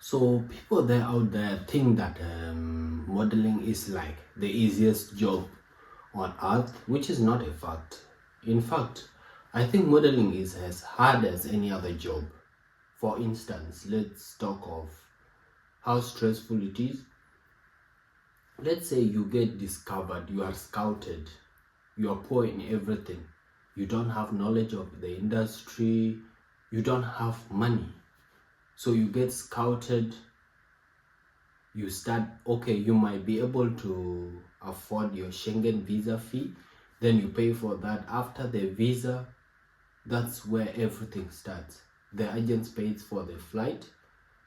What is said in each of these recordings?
So people there out there think that modeling is like the easiest job on earth, which is not a fact. In fact, I think modeling is as hard as any other job. For instance, let's talk of how stressful it is. Let's say you get discovered, you are scouted, you are poor in everything, you don't have knowledge of the industry, you don't have money. So you get scouted, you start, okay, you might be able to afford your Schengen visa fee, then you pay for that. After the visa, that's where everything starts. The agent pays for the flight,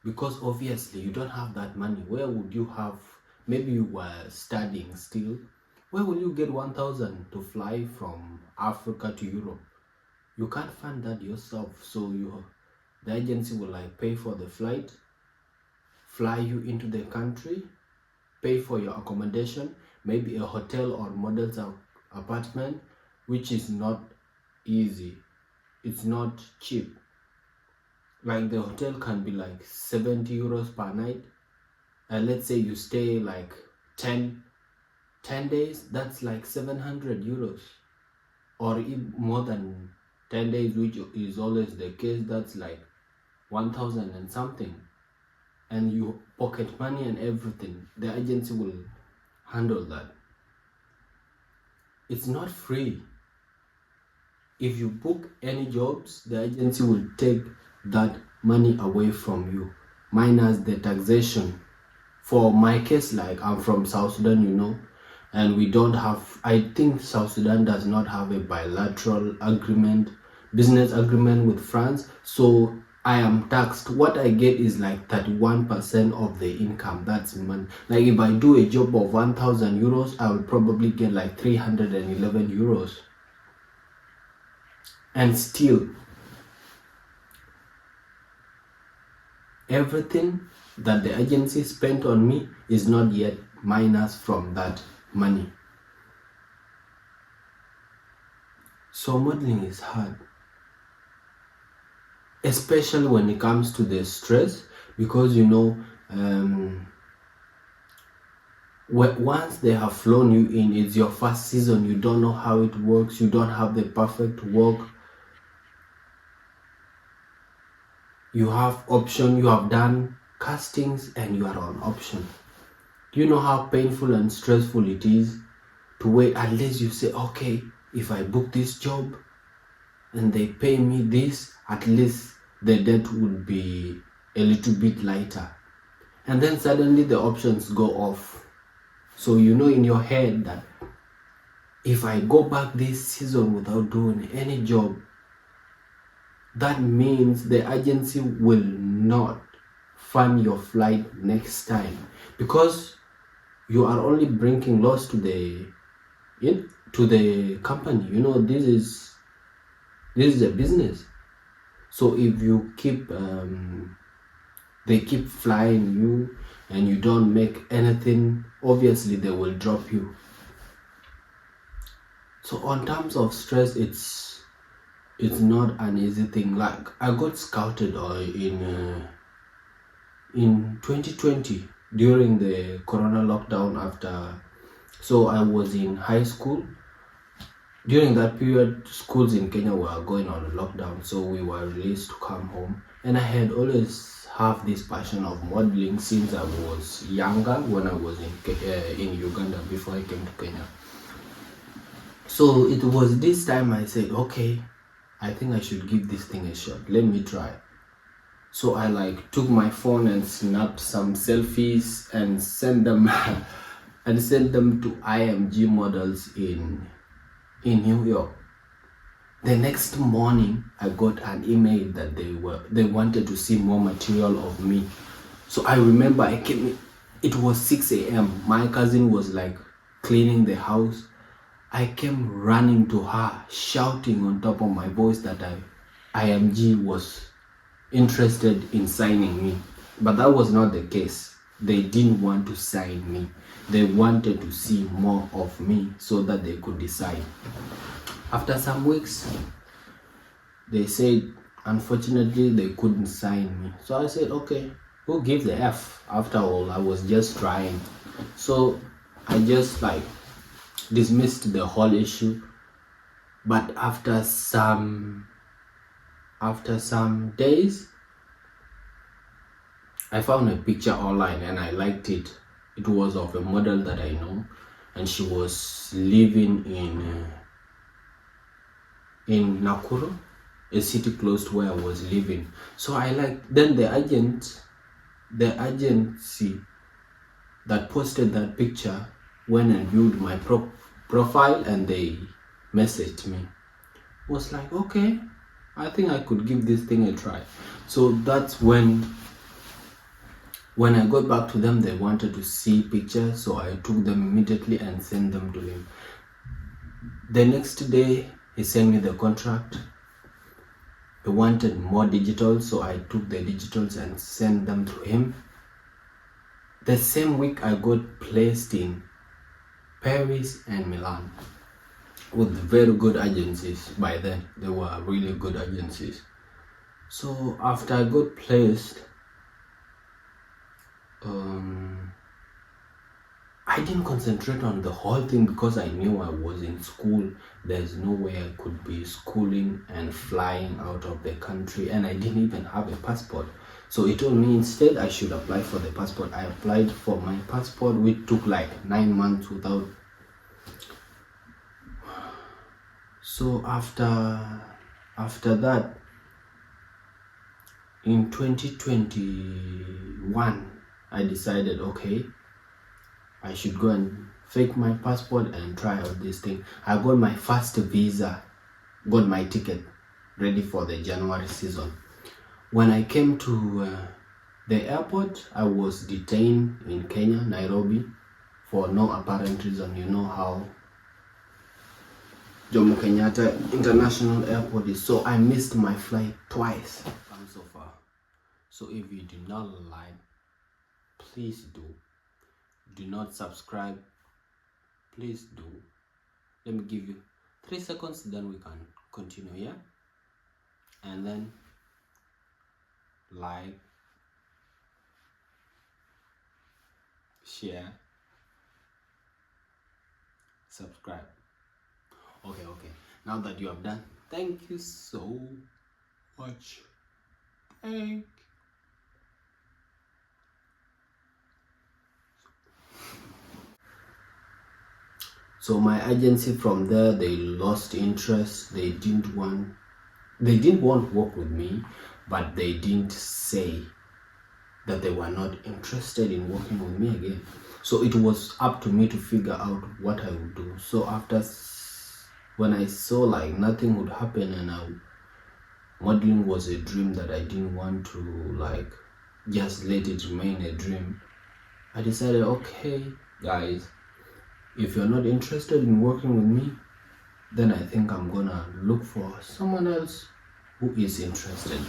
because obviously you don't have that money. Where would you have, maybe you were studying still, where will you get 1,000 to fly from Africa to Europe? You can't fund that yourself. So the agency will like pay for the flight, fly you into the country, pay for your accommodation, maybe a hotel or model's apartment, which is not easy. It's not cheap. Like the hotel can be like 70 euros per night. And let's say you stay like 10 days, that's like 700 euros. Or even more than 10 days, which is always the case, that's like 1,000 and something. And you pocket money and everything. The agency will handle that. It's not free. If you book any jobs, the agency will take that money away from you, minus the taxation. For my case, like I'm from South Sudan, and we don't have, I think South Sudan does not have a bilateral agreement, business agreement with France. So I am taxed. What I get is like 31% of the income. That's money. Like if I do a job of 1,000 euros, I will probably get like 311 euros. And still, everything that the agency spent on me is not yet minus from that money. So modeling is hard, especially when it comes to the stress, because once they have flown you in, it's your first season, you don't know how it works, you don't have the perfect work, you have option, you have done castings and you are on option. Do you know how painful and stressful it is to wait? At least you say, okay, if I book this job and they pay me this, at least the debt would be a little bit lighter. And then suddenly the options go off. So in your head that if I go back this season without doing any job, that means the agency will not fund your flight next time, because you are only bringing loss to the company. This is a business. So if you keep they keep flying you and you don't make anything, obviously they will drop you. So on terms of stress, it's not an easy thing. Like I got scouted in 2020 during the corona lockdown. So I was in high school. During that period, schools in Kenya were going on lockdown, so we were released to come home. And I had always have this passion of modeling since I was younger, when I was in Uganda before I came to Kenya. So it was this time I said, okay, I think I should give this thing a shot. Let me try. So I took my phone and snapped some selfies and sent them to IMG models in New York. The next morning, I got an email that they wanted to see more material of me. So I remember I came. It was 6 a.m. My cousin was cleaning the house. I came running to her, shouting on top of my voice that IMG was interested in signing me. But that was not the case. They didn't want to sign me. They wanted to see more of me so that they could decide. After some weeks, they said, unfortunately, they couldn't sign me. So I said, okay, who gives the F? After all, I was just trying. So I just like dismissed the whole issue. But after some days, I found a picture online and I liked it. It was of a model that I know, and she was living in Nakuru, a city close to where I was living. So I liked. Then the agency that posted that picture went and viewed my profile, and they messaged me. Was like, okay, I think I could give this thing a try. So that's when I got back to them, they wanted to see pictures, so I took them immediately and sent them to him. The next day, he sent me the contract. He wanted more digitals, so I took the digitals and sent them to him. The same week, I got placed in Paris and Milan with very good agencies. By then, they were really good agencies. So after I got placed, I didn't concentrate on the whole thing because I knew I was in school. There's no way I could be schooling and flying out of the country, and I didn't even have a passport. So he told me instead I should apply for the passport. I applied for my passport, which took like 9 months without. So after that, in 2021, I decided, okay, I should go and fake my passport and try out this thing. I got my first visa, got my ticket ready for the January season. When I came to the airport, I was detained in Kenya, Nairobi, for no apparent reason. You know how Jomo Kenyatta International Airport is. So I missed my flight twice. I'm so far. So if you do not like, please do. Do not subscribe. Please do. Let me give you 3 seconds, then we can continue, yeah? And then like, share, subscribe. Okay. Now that you have done, thank you so much. Thank. So my agency from there, they lost interest. They didn't want to work with me, but they didn't say that they were not interested in working with me again. So it was up to me to figure out what I would do. So when I saw like nothing would happen, and modeling was a dream that I didn't want to like just let it remain a dream, I decided, okay guys, if you're not interested in working with me, then I think I'm gonna look for someone else who is interested.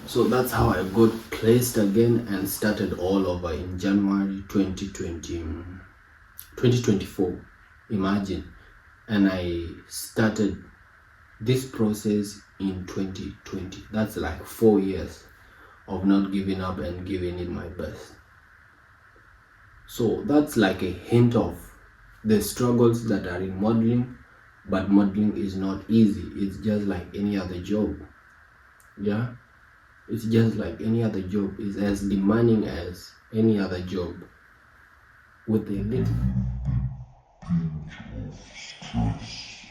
So that's how I got placed again and started all over in January 2024. Imagine. And I started this process in 2020. That's like 4 years of not giving up and giving it my best. So that's like a hint of the struggles that are in modeling. But modeling is not easy. It's just like any other job. Yeah, it's just like any other job. It's as demanding as any other job, with a little stress.